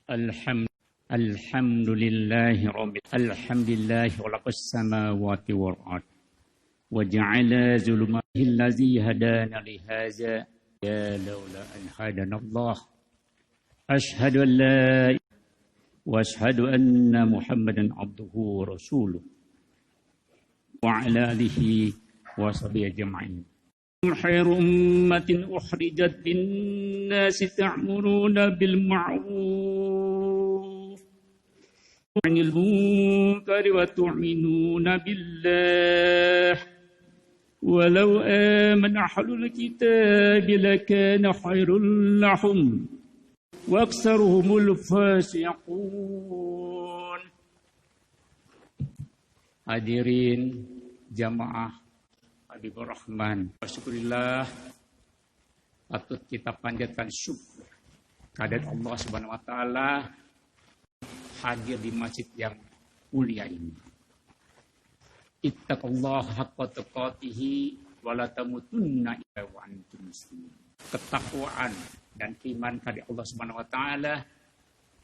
Alhamdulillahi rabbil alhamdulillahi khalaqas samawati wal ard wa ja'ala zulumatihi allazi hadana li hadza ya laula an hadana Allah ashhadu an la wa ashhadu anna Muhammadan abduhu wa rasuluh wa ala alihi wa sahbihi ajma'in. Khairu ummatin ukhrijat lin-nasi ta'muruna bil ma'ruf wa 'anil munkari wa tu'minuna billah walau amana ahlul kitabi lakana khairul lahum wa aktsaruhumul fasiqun. Hadirin jamaah Habibur Rahman, syukurillah, patut kita panjatkan syukur kehadirat Allah Subhanahu wa taala hadir di masjid yang mulia ini. Ittaqullaha haqqa tuqatih wa la tamutunna illa wa antum muslimun. Ketakwaan dan iman kepada Allah Subhanahu wa taala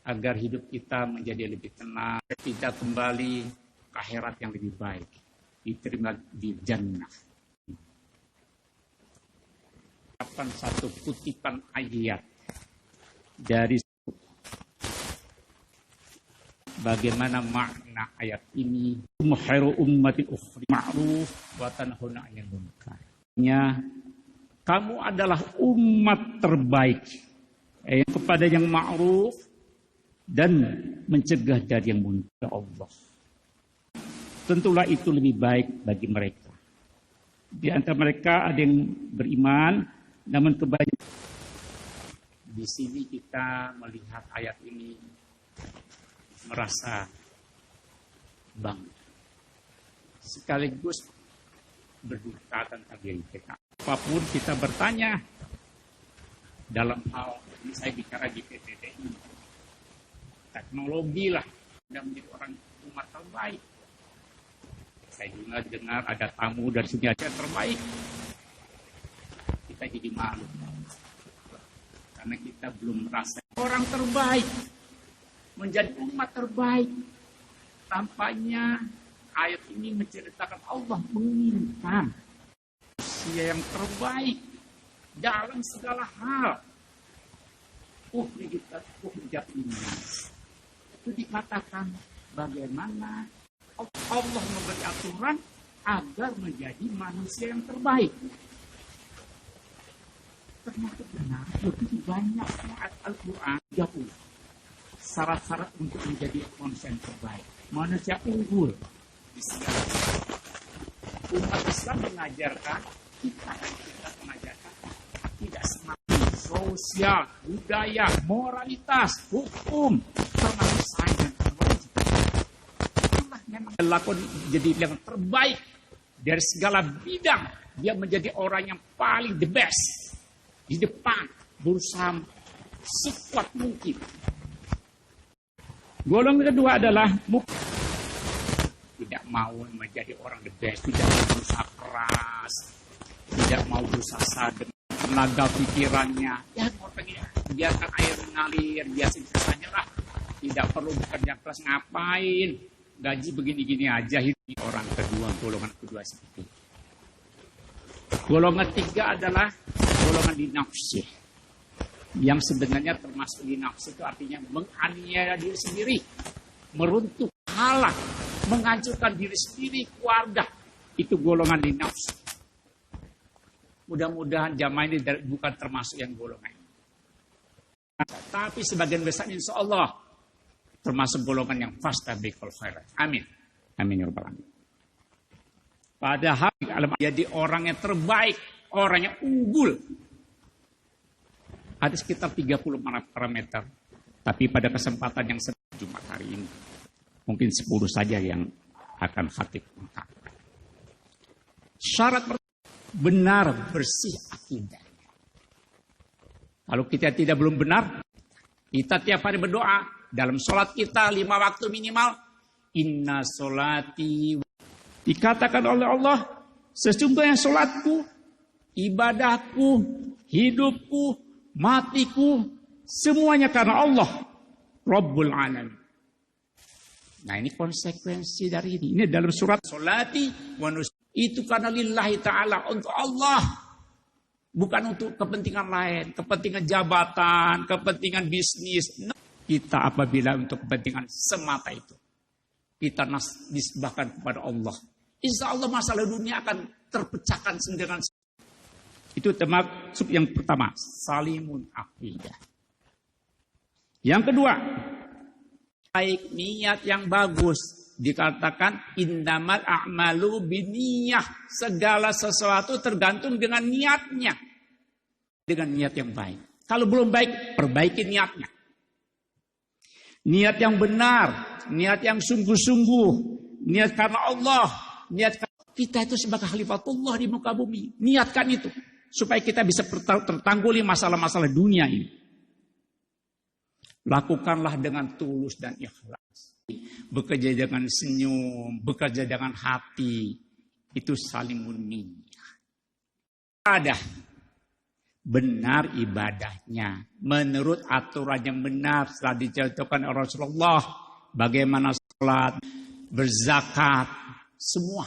agar hidup kita menjadi lebih tenang, kita kembali ke akhirat yang lebih baik, diterima di jannah. Satu kutipan ayat dari bagaimana makna ayat ini. Khairu ummatin ukhrijat ma'ruf wa tanhauna 'anil munkar. Kamu adalah umat terbaik kepada yang ma'ruf dan mencegah dari yang munkar Allah. Tentulah itu lebih baik bagi mereka. Di antara mereka ada yang beriman, namun kebanyakan di sini kita melihat ayat ini merasa bangga, sekaligus berduka tentang diri kita. Apapun kita bertanya dalam hal ini, saya bicara di PTTI, teknologi lah, sudah menjadi orang umat terbaik. Saya juga dengar ada tamu dari sini aja terbaik. Kita jadi malu karena kita belum merasa orang terbaik, menjadi umat terbaik. Tampaknya ayat ini menceritakan Allah menginginkan manusia yang terbaik dalam segala hal. Ukhrijat linnas. Itu dikatakan bagaimana Allah memberi aturan agar menjadi manusia yang terbaik. Ternyata benar, begitu banyak ayat Al-Quran 30 syarat-syarat untuk menjadi manusia yang terbaik, manusia unggul di segala hal. Umat Islam mengajarkan kita mengajarkan tidak semakin sosial, budaya, moralitas, hukum, termasuk sains dan teknologi. Allah memang lakukan jadi yang terbaik dari segala bidang. Dia menjadi orang yang paling the best. Di depan, berusaha sekuat mungkin. Golongan kedua adalah tidak mau menjadi orang the best, tidak mau berusaha keras, tidak mau berusaha sadar, tenaga pikirannya. Ya, biarkan air mengalir, biasa saja lah. Tidak perlu bekerja keras, ngapain? Gaji begini-gini aja. Orang kedua, golongan kedua seperti itu. Golongan tiga adalah golongan dinafsi, yang sebenarnya termasuk dinafsi itu artinya menganiaya diri sendiri, meruntuh, halang, menghancurkan diri sendiri, keluarga. Itu golongan dinafsi. Mudah-mudahan jamaah ini bukan termasuk yang golongan ini. Tapi sebagian besar insya Allah termasuk golongan yang fastabiqul khairat. Amin. Amin ya rabbal alamin. Padahal jadi orang yang terbaik, orang yang unggul. Ada sekitar 30 parameter. Tapi pada kesempatan yang Jumat hari ini, mungkin 10 saja yang akan khatib. Syarat benar bersih akidahnya. Kalau kita belum benar, kita tiap hari berdoa. Dalam sholat kita 5 waktu minimal. Inna sholati. Dikatakan oleh Allah, sesungguhnya sholatku, ibadahku, hidupku, matiku, semuanya karena Allah. Rabbul Alamin. Nah ini konsekuensi dari ini. Ini dalam surat Sholati wa Nus. Itu karena lillahi ta'ala, untuk Allah. Bukan untuk kepentingan lain, kepentingan jabatan, kepentingan bisnis. Kita apabila untuk kepentingan semata itu, kita nisbahkan kepada Allah. Insya Allah masalah dunia akan terpecahkan dengan itu termasuk yang pertama, salimun aqidah. Yang kedua, baik niat yang bagus. Dikatakan innamal a'malu binniyah. Segala sesuatu tergantung dengan niatnya. Dengan niat yang baik. Kalau belum baik, perbaiki niatnya. Niat yang benar, niat yang sungguh-sungguh, niat karena Allah, niat kita itu sebagai khalifatullah di muka bumi. Niatkan itu supaya kita bisa tertangguli masalah-masalah dunia ini. Lakukanlah dengan tulus dan ikhlas. Bekerja dengan senyum, bekerja dengan hati. Itu salimun niyyah. Ada benar ibadahnya menurut aturan yang benar setelah dicontohkan oleh Rasulullah. Bagaimana sholat, berzakat, semua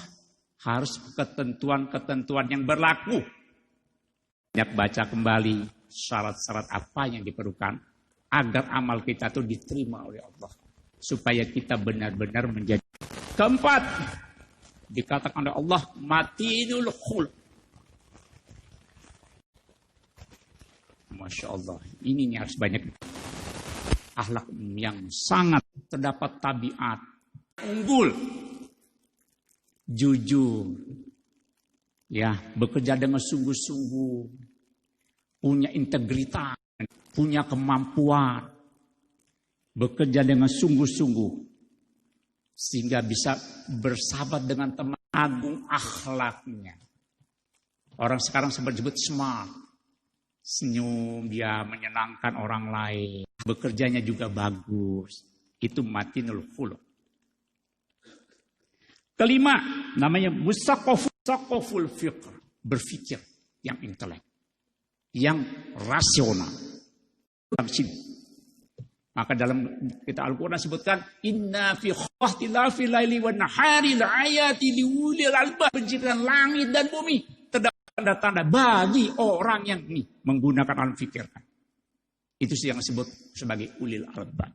harus ketentuan-ketentuan yang berlaku. Banyak baca kembali syarat-syarat apa yang diperlukan agar amal kita itu diterima oleh Allah. Supaya kita benar-benar menjadi. Keempat, dikatakan oleh Allah, matinul khuluq. Masya Allah, ini harus banyak akhlak yang sangat terdapat tabiat unggul, jujur, ya bekerja dengan sungguh-sungguh, punya integritas, punya kemampuan, bekerja dengan sungguh-sungguh, sehingga bisa bersahabat dengan teman, agung akhlaknya. Orang sekarang sempat disebut smart, senyum, dia menyenangkan orang lain, bekerjanya juga bagus. Itu matinul khuluq. Kelima, namanya musaqaful fiqh, berpikir yang intelek, yang rasional. Maka dalam kita Al-Quran sebutkan inna fi ikhtilafil laili wan nahari la'ayati liulil albab. Penciptaan langit dan bumi terdapat tanda-tanda bagi orang yang menggunakan alam fikirkan. Itu yang disebut sebagai ulil albab.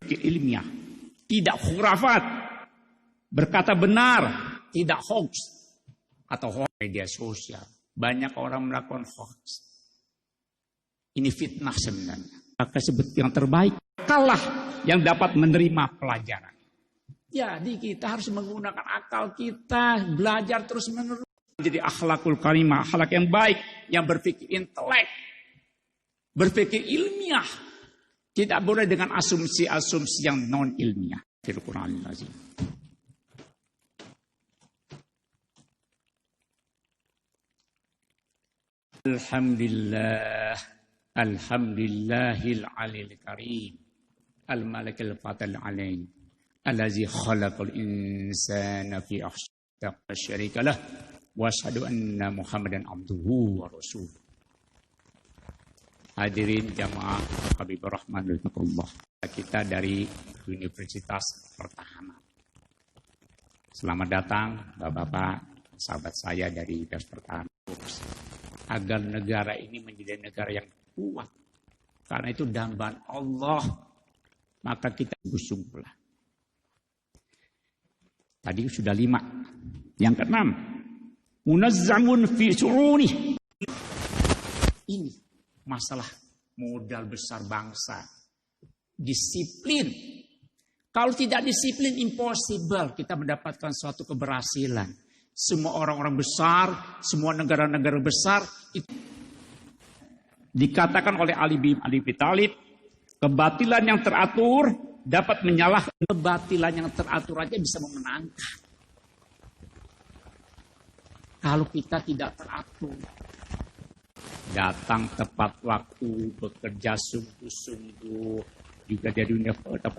Fikir ilmiah, tidak khurafat, berkata benar, tidak hoax atau hoax media sosial. Banyak orang melakukan hoax. Ini fitnah sebenarnya. Maka sebut yang terbaik, kalah yang dapat menerima pelajaran. Jadi kita harus menggunakan akal kita, belajar terus-menerus. Jadi akhlakul karimah, akhlak yang baik, yang berpikir intelek, berpikir ilmiah. Tidak boleh dengan asumsi-asumsi yang non-ilmiah. Al-Quranul Azim. Alhamdulillah. Alhamdulillahil alil karim. Al-malikil fatal alain. Allazi khalaqal insana fi ahsani syarikalah. Wa asyhadu anna Muhammadan abduhu wa rasuluh. Hadirin jamaah Habibur Rahman rahimakumullah. Kita dari Universitas Pertahanan. Selamat datang Bapak-bapak, sahabat saya dari Universitas Pertahanan. Agar negara ini menjadi negara yang kuat. Karena itu dambaan Allah. Maka kita sungguh-sungguhlah. Tadi sudah 5. Yang ke-6. Munazzamun fi su'uni. Ini masalah modal besar bangsa. Disiplin. Kalau tidak disiplin, impossible kita mendapatkan suatu keberhasilan. Semua orang-orang besar, semua negara-negara besar itu dikatakan oleh Ali bin Abi Thalib, kebatilan yang teratur dapat menyalahkan, kebatilan yang teratur aja bisa memenangkan. Kalau kita tidak teratur, datang tepat waktu, bekerja sungguh-sungguh, juga dari Universitas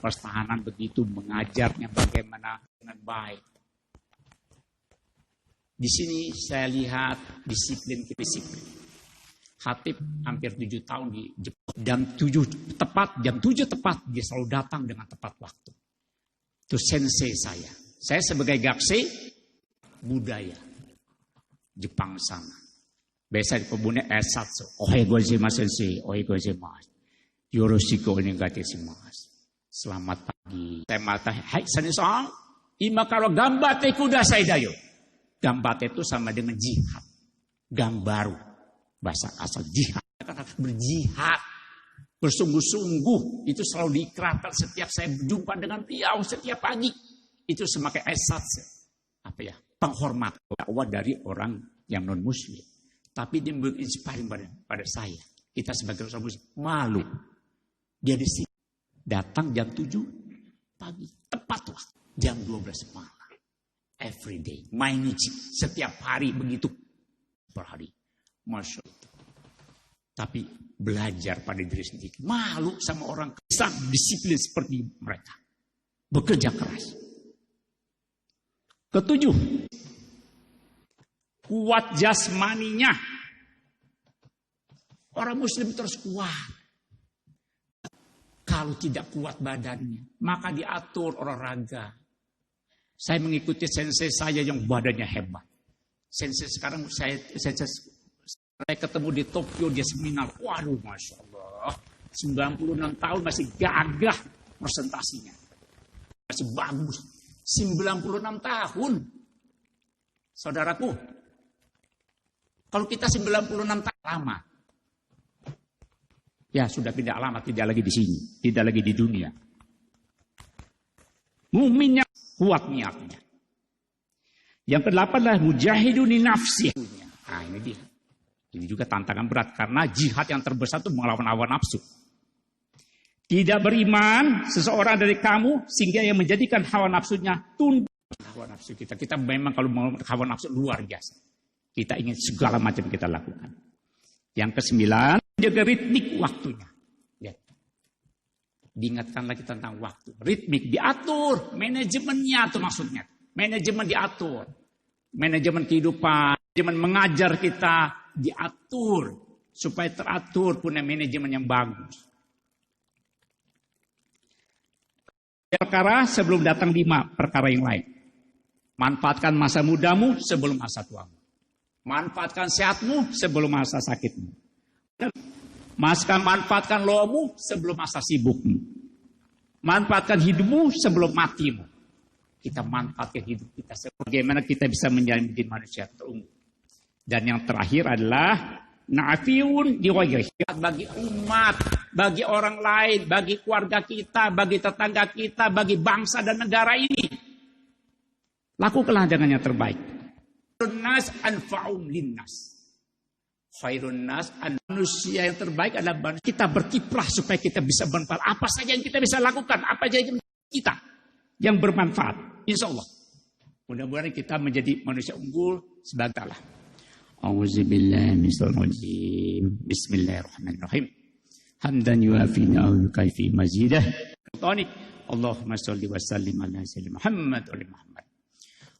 Pertahanan begitu mengajarnya bagaimana dengan baik. Di sini saya lihat disiplin. Khatib hampir 7 tahun di Jepang. Jam 7 tepat dia selalu datang dengan tepat waktu. Itu sensei saya. Saya sebagai gakse budaya Jepang sana. Biasa di pebunnya S1. Ohai gozaimasu sensei, ohai gozaimasu. Yoroshiku onegai shimasu. Selamat pagi. Saya mata, hai sensei, imakaro gambate kudasai da yo. Gambate itu sama dengan jihad. Gambaru. Bahasa asal jihad. Kan harus berjihad. Bersungguh-sungguh. Itu selalu diikrarkan setiap saya berjumpa dengan beliau setiap pagi. Itu semakin S1. Penghormatan dakwah dari orang yang non muslim. Tapi dia menginspirasi pada saya. Kita sebagai orang muslim malu. Dia di sini datang jam 7 pagi, tepat waktu. Jam 12 malam. Every day, mainichi, setiap hari begitu per hari. Masya Allah. Tapi belajar pada diri sendiri. Malu sama orang kesam, disiplin seperti mereka. Bekerja keras. Ketujuh, kuat jasmaninya. Orang muslim terus kuat. Kalau tidak kuat badannya, maka diatur olahraga. Saya mengikuti sensei saya yang badannya hebat. Sensei sekarang saya ketemu di Tokyo, dia seminar. Waduh, Masya Allah. 96 tahun masih gagah presentasinya. Masih bagus. 96 tahun. Saudaraku, kalau kita 96 tahun lama. Ya sudah tidak lama, tidak lagi di sini. Tidak lagi di dunia. Muminnya kuat niatnya. Yang ke-8 adalah mujahidun nafsi. Nah ini dia. Ini juga tantangan berat. Karena jihad yang terbesar itu melawan hawa nafsu. Tidak beriman seseorang dari kamu sehingga yang menjadikan hawa nafsunya tunduk. Hawa nafsu kita. Kita memang kalau mau hawa nafsu luar biasa. Kita ingin segala macam kita lakukan. Yang ke-9, jaga ritmik waktunya. Ya. Diingatkan lagi tentang waktu. Ritmik diatur, manajemennya itu maksudnya. Manajemen diatur. Manajemen kehidupan, manajemen mengajar kita diatur supaya teratur, punya manajemen yang bagus. Perkara sebelum datang 5 perkara yang lain. Manfaatkan masa mudamu sebelum masa tuamu. Manfaatkan sehatmu sebelum masa sakitmu. Manfaatkan loamu sebelum masa sibukmu. Manfaatkan hidupmu sebelum matimu. Kita manfaatkan hidup kita. Bagaimana kita bisa menjadi manusia terunggul. Dan yang terakhir adalah nafiun diwajah bagi umat, bagi orang lain, bagi keluarga kita, bagi tetangga kita, bagi bangsa dan negara ini. Lakukanlah dengan yang terbaik. Khairun nas anfa'um linnas. Khairun nas, manusia yang terbaik adalah kita berkiprah supaya kita bisa bermanfaat. Apa saja yang kita bisa lakukan, apa saja yang kita yang bermanfaat. Insya Allah. Mudah-mudahan kita menjadi manusia unggul sebagai Allah. A'udzubillahi minasyaitonir rajim. Bismillahirrahmanirrahim. Hamdan yuafi ni'amahu kaifi mazidah. Allahumma shalli wa sallim ala sayyidina Muhammad wa ali Muhammad.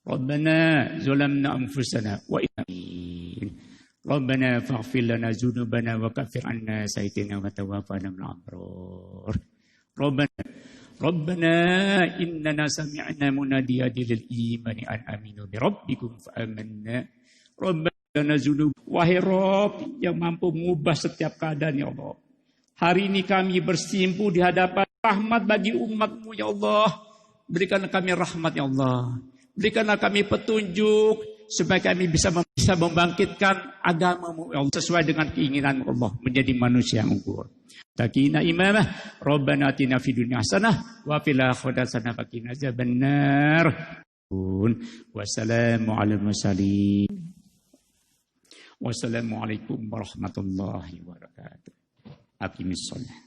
Rabbana zalamna anfusana wa in Rabbana faghfir lana dzunubana wa kaffir 'anna sayyi'atina wa tawaffana ma'al abrar. Rabbana innana sami'na munadiyan lil imani an aminu bi rabbikum fa amanna. Rabbana dzunub, wahai Rabb yang mampu mengubah setiap keadaan ya Allah. Hari ini kami bersimpuh di hadapan rahmat bagi umat-Mu ya Allah. Berikanlah kami rahmat ya Allah. Berikanlah kami petunjuk supaya kami bisa membangkitkan agama-Mu ya Allah sesuai dengan keinginan Allah menjadi manusia yang unggul. Takina imamah, Rabbana atina fid dunya hasanah wa fil akhirati hasanah wa qina adzabannar. Wassalamu ala mursalin. Wassalamualaikum warahmatullahi wabarakatuh. Aqimis shalah.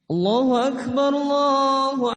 Allahu akbar, Allahu